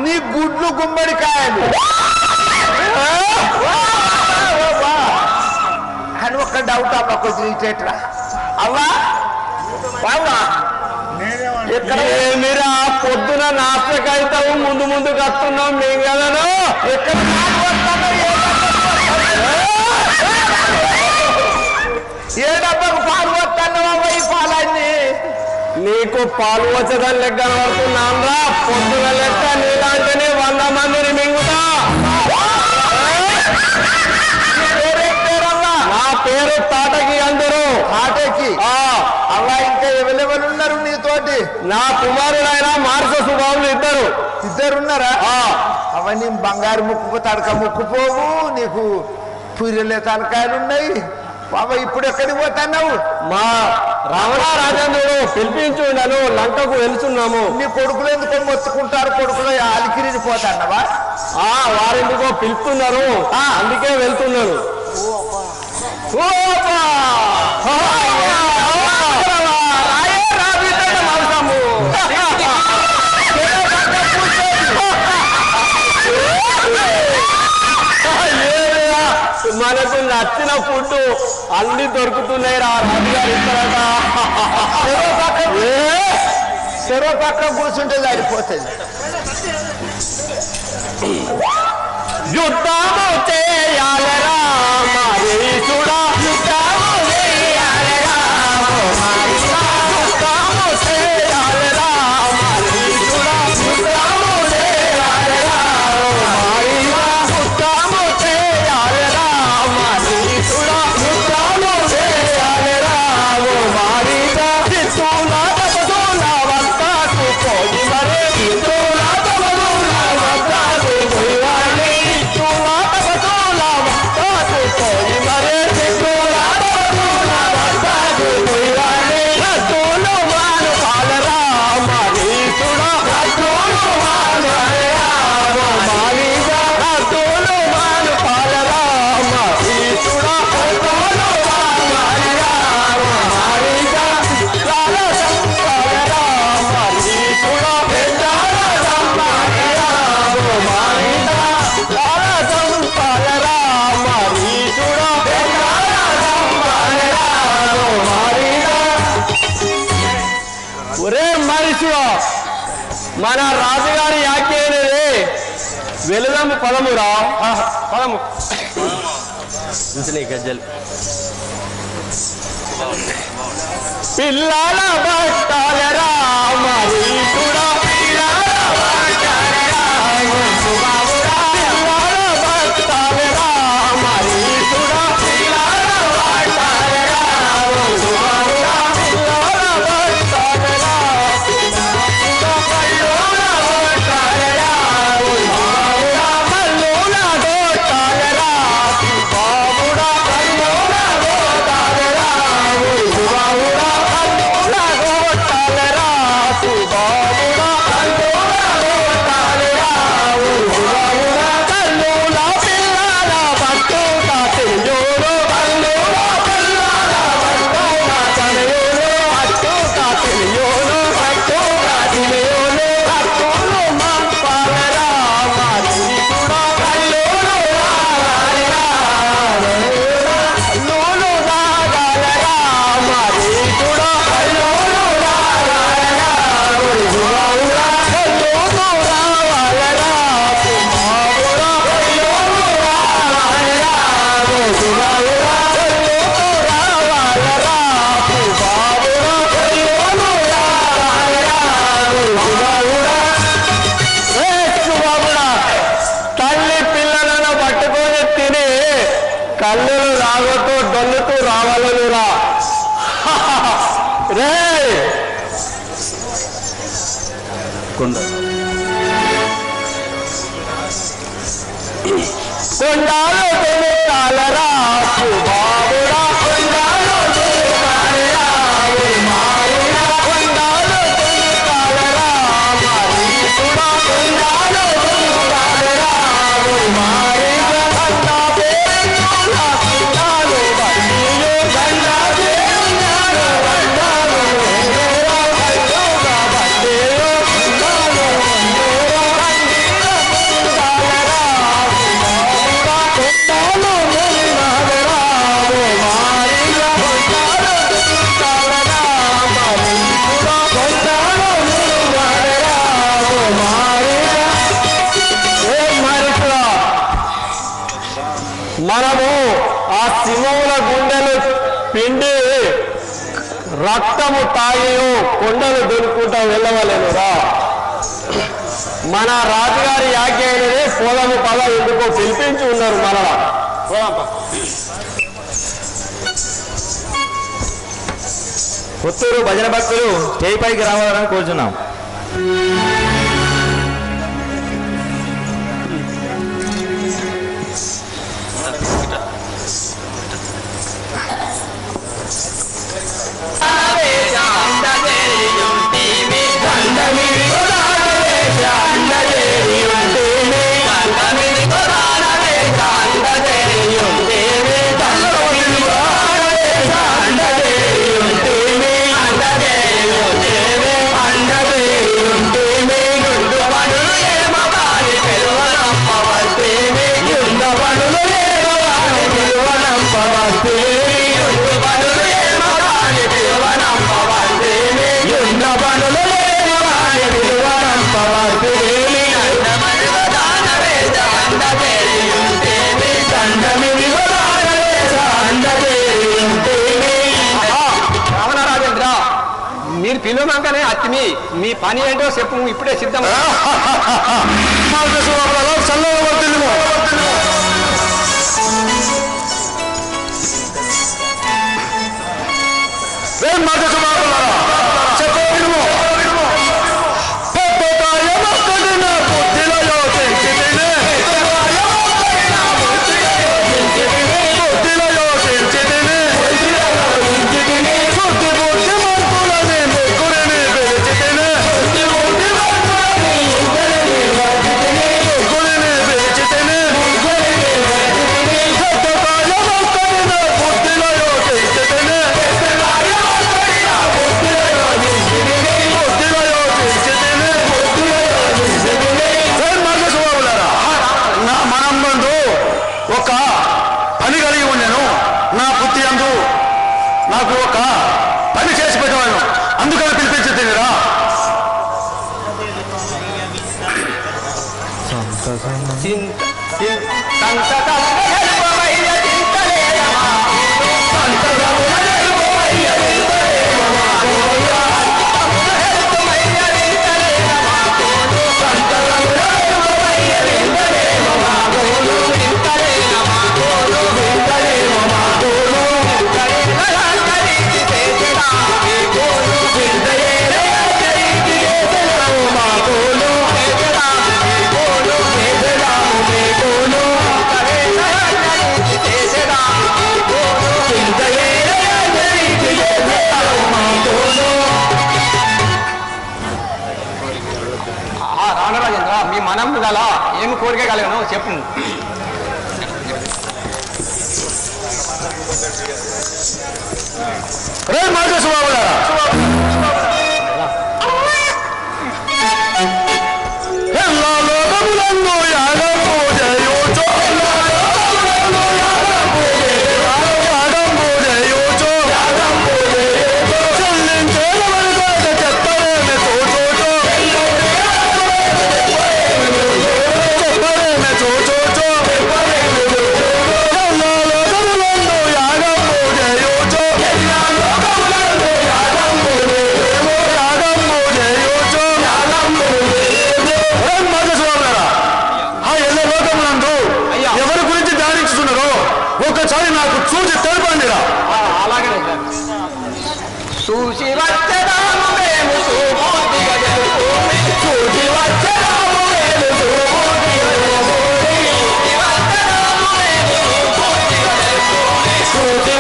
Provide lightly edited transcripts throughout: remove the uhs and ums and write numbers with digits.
అన్ని గుడ్లు గుమ్మడికాయలు అని ఒక డౌట్ అవ్వ కొంచెం ఇట్లా అవ్వా బావా మీరా పొద్దున నాశకైతావు ముందు ముందు కస్తున్నాం మేము కదను ఎక్కడ ఏ డబ్బాకు పాలు వస్తున్నావా ఈ పాలన్నీ నీకు పాలు వచ్చేదని లెక్క పడుతున్నాం రా పొద్దున లెక్క నీలాంటినే 100 మందిని మింగుతా నా పేరు తాటకి అందరూ తాటకి అలా ఇంకా ఎవరెవరు ఉన్నారు నీతోటి నా కుమారుడైన మార్గ స్వభావులు ఇద్దరున్నారా అవన్నీ బంగారు ముక్కు తడక ముక్కుపోవు నీకు పూరెలే తలకాయలు ఉన్నాయి బాబా ఇప్పుడు ఎక్కడికి పోతున్నావు మా రావణ రాజేంద్రుడు పిలిపించు నన్ను లంకకు వెళ్తున్నాము నీ కొడుకులు ఎందుకో మొత్తుకుంటారు కొడుకులు అలికిరిని పోతాన్నవా వారెందుకో పిలుస్తున్నారు అందుకే వెళ్తున్నాను మనకు నచ్చిన ఫుడ్ అన్ని దొరుకుతున్నాయి రా రాజుగారు ఇస్తారట చెరువు పక్క కూర్చుంటే సరిపోతుంది యుద్ధము చేయాలరా మారీసుడా యుద్ధము చేయాలరా యుద్ధము చేయాలరా మారీసుడా యుద్ధము చేయాలరా యుద్ధము చేయాలరా మారీసుడా యుద్ధము చేయాలరా మారీసా చిత్తూల తపదూల వంతాకు పోయి మరే చిత్తూల తపదూల వంతాకు పోయి ఒరే మనిషివా మన రాజుగారి యాక్ట్ అనేది వెళదాము పదమురా పదము గజ్జలు పిల్లల బట్టాలరా మరీసుడా పిల్లల బట్టాలరా మరీసుడా పిల్లల బట్టాలరా కళ్ళులు రాగొట్టు డొల్లుతూ రావాలనురా రే కొండాలు తెలుతాలరా బాబురా కొండాలు తెలుతాలరా కొండాలు తెలుతాలరా మరీసుడా కొండాలు తెలుతాలరా నిండి రక్తము తాగియు కొండలు దొరుకుంటా వెళ్ళవలేనురా. మన రాజుగారి యాజ్ఞ అయినది పోదము పద ఎందుకో పిలిపించి ఉన్నారు మనలా. పుత్తూరు భజన భక్తులు స్టేజ్ పైకి రావాలని కోరుచున్నాం. రామరాజేంద్ర, మీరు పిలువమంగానే అత్తిమి మీ పని ఏంటో చెప్పు, ఇప్పుడే సిద్ధం. నాకు ఒక పని చేసి పెట్టవాను, అందుకని పిలిపించురా. రామరాజేంద్ర, మీ మనం గల ఏమి కోరిక కలగను చెప్పు. ఒకసారి నాకు చూసి తెలుపండిరా. అలాగే చూసి వచ్చేదాము మేము, చూసి వచ్చేదాము మేము, చూసి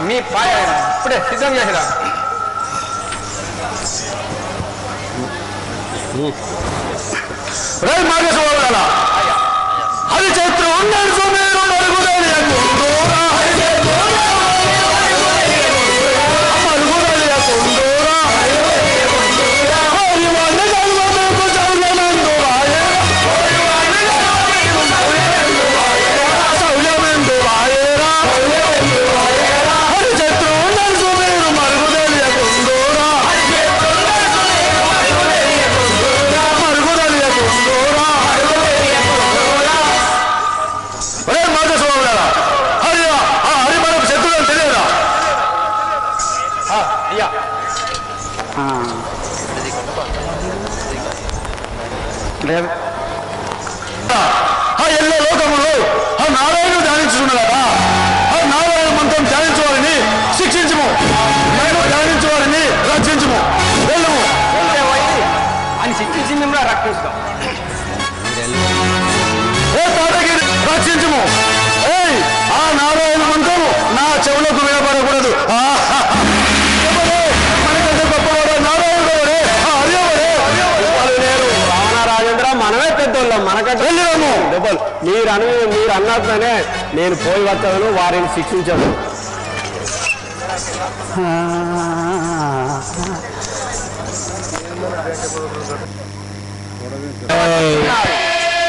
మీ ఇప్పుడే సిద్ధం చేసిరా. హరిచైత్రం ఉన్నాడు మీరు మరుగుదని లేదు ఆ ఎల్ల లోకములో ఆ నారాయణుడు ధ్యానించుకున్నాడా ఆ నారాయణ మంత్రం ధ్యానించు వారిని శిక్షించుము నేను ధ్యానించు వారిని రక్షించుము వెళ్ళము అని శిక్షించింది కూడా రక్షిస్తాం. ఏ తాతకి రక్షించుము ఏయ్ ఆ నారాయణ మంత్రము నా చెవులకు వినపడకూడదు మనకంటే గొప్పవాడు నారాయణుడు రావణ రాజేంద్ర మనమే పెద్దోళ్ళం, మనకంటే వెళ్ళిరాము డబల్ మీరు అన్నట్లనే నేను పోయి వచ్చాను, వారిని శిక్షించాను.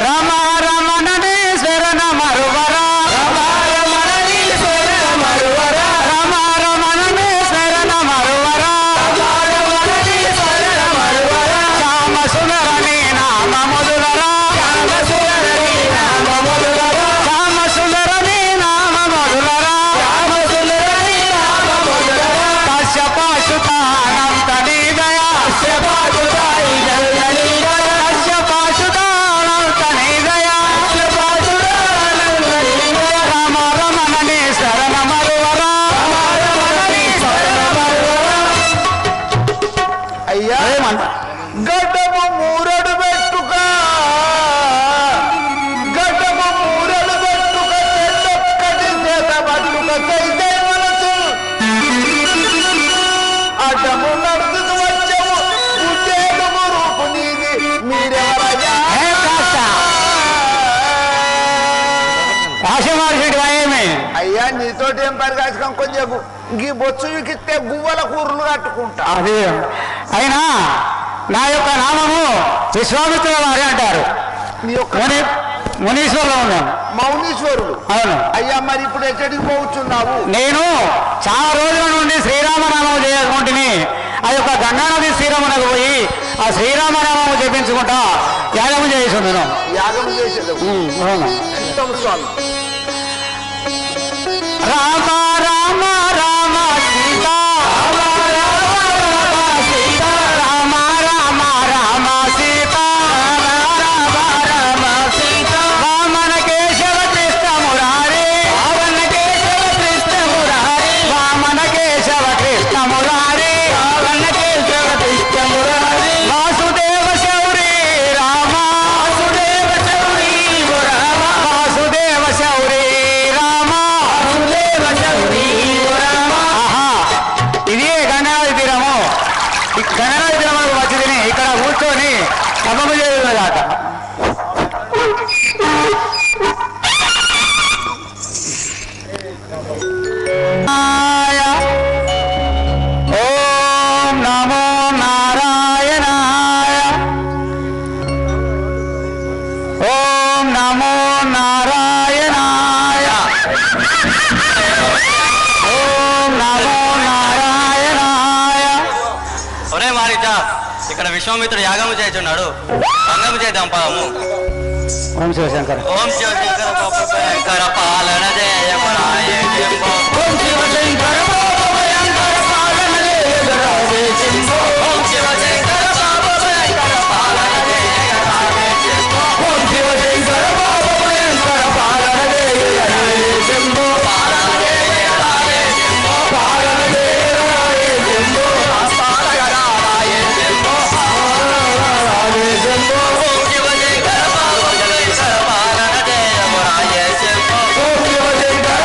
రామ రమణేశ్వర మరువర రామ రమణేశ్వర మరువర రామ రమణేశ్వర మరువర శ్యామ సుందరని నామ మధురర శ్యామ సుందరని నామ మధురర కశ్యపాశుతానంత నీదయా అయ్యా గడ్డము మూరడు పెట్టుక గడ్డము మూరడు పెట్టుక చెల్లొక్కటి చేత పట్టుక చైతే మనసు అడ్డము నడుచుకు వచ్చము ఉద్యోగము రూపు నీది మీరెవరయ్యా అయ్యా నీతోటి ఏం పరిగాచకం కొంచెం గీ బొచ్చుకిస్తే గువ్వల కూరలు కట్టుకుంటా అది అయినా నా యొక్క నామము విశ్వామిత్రుల వారి అంటారు. నీ యొక్క మునీశ్వరులో ఉన్నాను. మౌనీశ్వరుడు. అవును. అయ్యా మరి ఇప్పుడు ఎక్కడికి పోవచ్చున్నావు? నేను చాలా రోజుల నుండి శ్రీరామనామం చేయకుంటుని ఆ యొక్క గంగానది శ్రీరామునకు పోయి ఆ శ్రీరామనామం చెప్పించుకుంటా యాగము చేస్తున్నాను. యాగం చేసేది స్వామి. రామ రామ రామ సీత రామ రామ రామ సీత వామన కేశవ కృష్ణ మురారి వామన కేశవ కృష్ణ మురారి వామన కేశవ కృష్ణ మురారి వామన కేశవ కృష్ణ మురారి వాసుదేవ శౌరి రామ వాసుదేవ శౌరి రామ వాసుదేవ శౌరి రామ వాసుదేవ శౌరి రామ. ఇదే గంగానది తీరము. ఈ గంగానది తీరములకు వచ్చి తిని ఇక్కడ కూర్చొని హోమము చేయుదుగాక. ఓం నమో నారాయణాయ ఓం నమో నారాయణాయ ఓం నమో నారాయణాయ. ఒరే మారిట, ఇక్కడ విశ్వామిత్రుడు యాగము చేస్తున్నాడు, భంగము చేద్దాం పాము. ఓం శివశంకర. ఓం శివశంకర భయంకర పాలన జయపరాయ శంభో. ఓం శివశంకర భయంకర పాలన జయపరాయ శంభో. ఓం శివశంకర భయంకర పాలన జయపరాయ శంభో. ఓం శివశంకర భయంకర పాలన జయపరాయ శంభో. పాలన జయపరాయ శంభో. పాలన జయపరాయ శంభో. పాలగరాయ శంభో. పాలగరాయ శంభో. ఓం శివశంకర భయంకర పాలన జయపరాయ శంభో. ఓం శివశంకర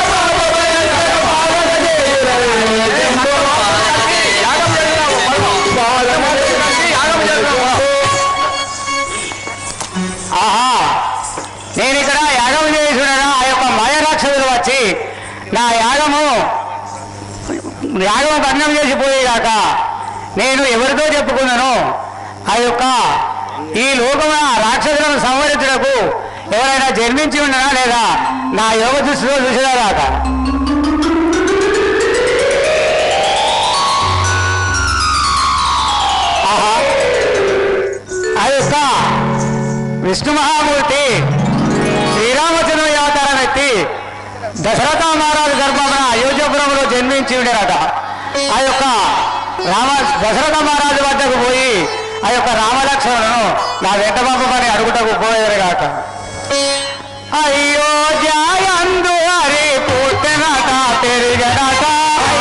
భయంకర పాలన జయపరాయ శంభో. యాగం చేద్దాము. యాగం చేద్దాము. ఆహా, నేను ఇక్కడ యాగం చేస్తున్నాను. ఆ యొక్క మాయరాక్షసులు వచ్చి నా యాగము భగ్నం చేసిపోయేదాక నేను ఎవరితో చెప్పుకున్నాను ఆ యొక్క ఈ లోకమున రాక్షసులను సంహరించుటకు ఎవరైనా జన్మించి ఉండనా లేదా నా యోగ దృష్టిలో చూసేదాక. ఆహా, ఆ యొక్క విష్ణు మహామూర్తి శ్రీరామచంద్రుని అవతారం ఎత్తి దశరథ మహారాజు గర్భమున అయోధ్యపురంలో జన్మించి ఉండేరట. ఆ యొక్క దశరథ మహారాజు వద్దకు పోయి ఆ యొక్క రామలక్ష్మణులను నా వెంట పంపమని అడుగుటకు పోయేదరుగాక. అయోధ్యందు హరి పుట్టెనట పెరిగనట,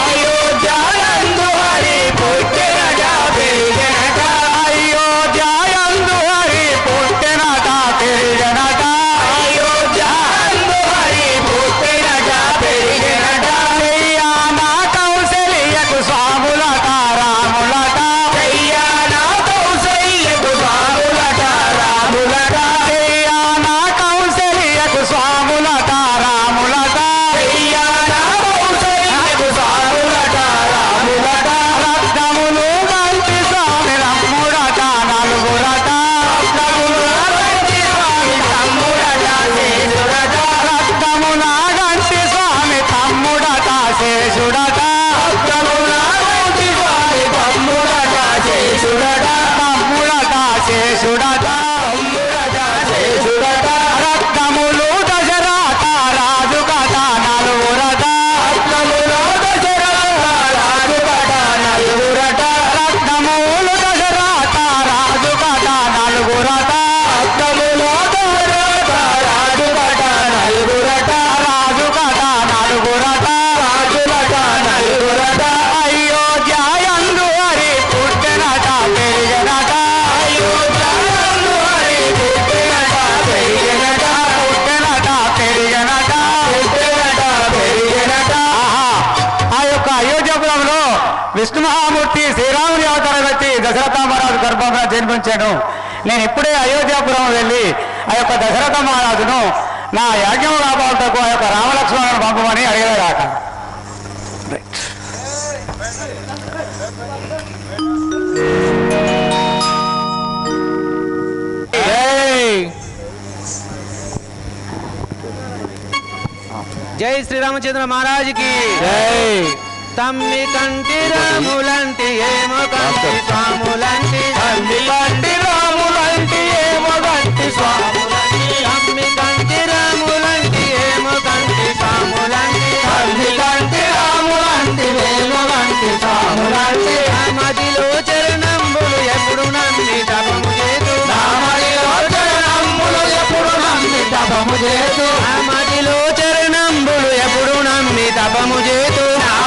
అయోధ్యందు హరి పుట్టెనట పెరిగనట, అయోధ్యందు హరి పుట్టెనట పెరిగనట, అయోధ్యందు హరి పుట్టెనట పెరిగనట. చెయ్యానా కౌసల్యకు స్వాములట రాములట, చెయ్యానా కౌసల్యకు స్వాములట రాములట, చెయ్యానా కౌసల్యకు స్వాములట రాములట, చెయ్యానా కౌసల్యకు స్వాములట రాములట. రత్నములు గంటి స్వామి రమ్ముడట నలుగురట, రత్నములు గంటి స్వామి తమ్ముడట శేషుడట, రత్నముల గంటి స్వామి తమ్ముడట శేషుడట, రత్నముల గంటి స్వామి తమ్ముడట శేషుడట, తమ్ముడట శేషుడట, తమ్ముడట శేషుడట. రత్నములు దశరథ రాజు కథ నలుగురట, రత్నములు దశరథ రాజు కథ నలుగురట, రత్నములు దశరథ రాజు కథ నలుగురట, రత్నములు దశరథ రాజు కథ నలుగురట, రాజు కథ నలుగురట, రాజులట నలుగురట. అయోధ్యందు హరి పుట్టెనట పెరిగనట, అయోధ్యందు హరి పుట్టెనట పెరిగనట, పుట్టెనట పెరిగనట, పుట్టెనట పెరిగనట. ఆ యొక్క అయోధ్యపురంలో విష్ణు మహామూర్తి శ్రీరాముని అవతారం ఎత్తి దశరథ మహారాజు గర్భంగా జన్మించాను. నేను ఇప్పుడే అయోధ్యాపురం వెళ్ళి ఆ యొక్క దశరథ మహారాజును నా యాజ్ఞము కాపాడుటకు ఆ యొక్క రామలక్ష్మణులను పంపమని అడిగేదాక. జై శ్రీరామచంద్ర మహారాజుకి జై. తమ్మి కంటి రాములంటి ఏమో కంటి స్వాములంటి, తమ్మి కంటి రాములంటి ఏమో కంటి స్వాములంటి, తమ్మి కంటి రాములంటి ఏమో కంటి స్వాములంటి, తమ్మి కంటి రాములంటి ఏమో కంటి స్వాములంటి. మదిలో చరణంబులు ఎప్పుడు నమ్మి తపము చేతు, మదిలో చరణంబులు ఎప్పుడు నమ్మి తపము చేతు,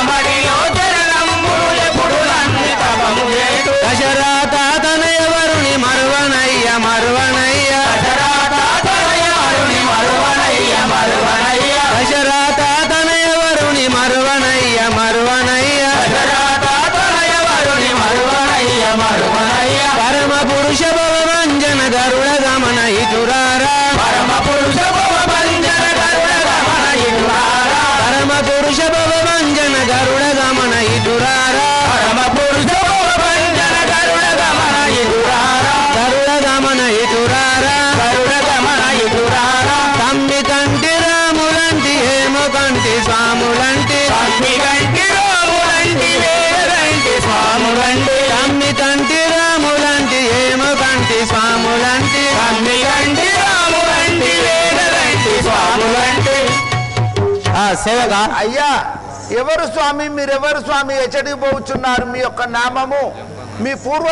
మదిలో చరణంబులు ఎప్పుడు నమ్మి తపము చేతు, దశరథ తనయవరుని మరువనయ్య మరువనయ్య, దశరథ తనయవరుని మరువనయ్య మరువనయ్య, దశరథ తనయవరుని మరువనయ్య మరువనయ్య, దశరథ తనయవరుని మరువనయ్య మరువనయ్య. పరమ పురుష భవభంజన గరుడ గమన ఇటురారా, పరమ పురుష భవభంజన గరుడ గమన ఇటురారా, పరమ పురుష భవభంజన గరుడ గమన ఇటురారా, పరమ పురుష భవభంజన గరుడ గమన ఇటురారా, గరుడ గమన ఇటురారా, గరుడ గమన ఇటురారా. తమ్మి కంటి రాములంటి ఏమో కంటి స్వాములంటి, తమ్మి కంటి రాములంటి వేరంటి స్వాములంటి, తమ్మి కంటి రాములంటి ఏమో కంటి స్వాములంటి, తమ్మి కంటి రాములంటి వేరంటి స్వాములంటి. సేవగా అయ్యా ఎవరు స్వామి, మీరెవరు స్వామి, ఎచ్చడికి పోతున్నారు, మీ యొక్క నామము, మీ పూర్వ